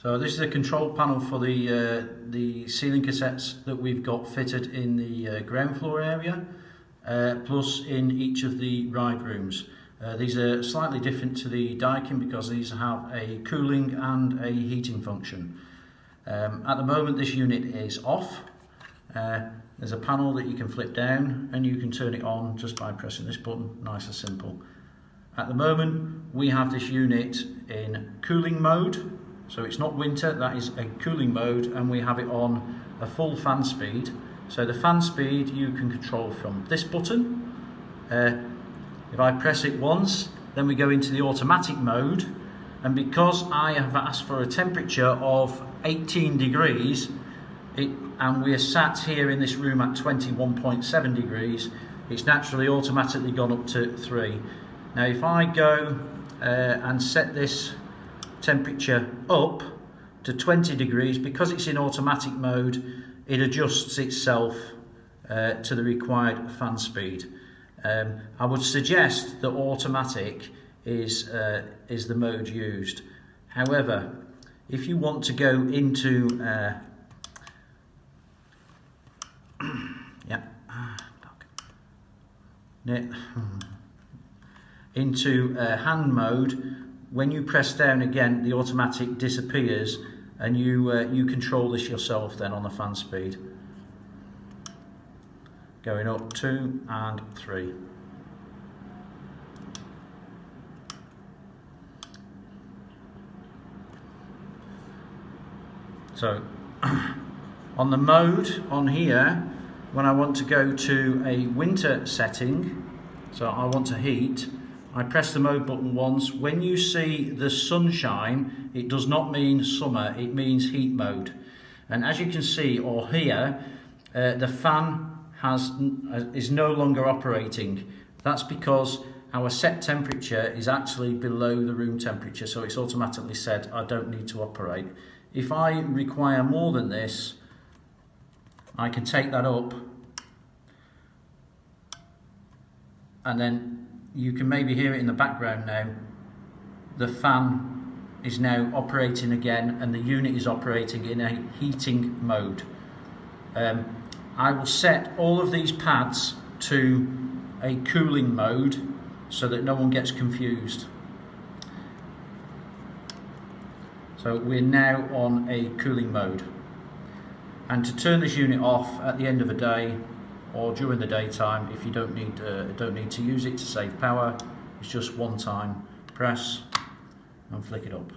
So this is a control panel for the ceiling cassettes that we've got fitted in the ground floor area, plus in each of the ride rooms. These are slightly different to the Daikin because these have a cooling and a heating function. At the moment this unit is off. There's a panel that you can flip down and you can turn it on just by pressing this button, nice and simple. At the moment we have this unit in cooling mode, so it's not winter, that is a cooling mode, and we have it on a full fan speed. So the fan speed you can control from this button. If I press it once, then we go into the automatic mode, and because I have asked for a temperature of 18 degrees and we are sat here in this room at 21.7 degrees, it's naturally automatically gone up to 3. Now if I go and set this temperature up to 20 degrees, because it's in automatic mode, it adjusts itself to the required fan speed. I would suggest that automatic is the mode used. However, if you want to go into into hand mode, when you press down again, the automatic disappears, and you control this yourself then on the fan speed. Going up 2 and 3. So on the mode on here, when I want to go to a winter setting, so I want to heat, I press the mode button once. When you see the sunshine, it does not mean summer, it means heat mode. And as you can see or hear, the fan is no longer operating. That's because our set temperature is actually below the room temperature, so it's automatically said I don't need to operate. If I require more than this, I can take that up, and then you can maybe hear it in the background now. The fan is now operating again and the unit is operating in a heating mode. I will set all of these pads to a cooling mode so that no one gets confused. So we're now on a cooling mode. And to turn this unit off at the end of the day or during the daytime, if you don't need to use it to save power, it's just one time press and flick it up.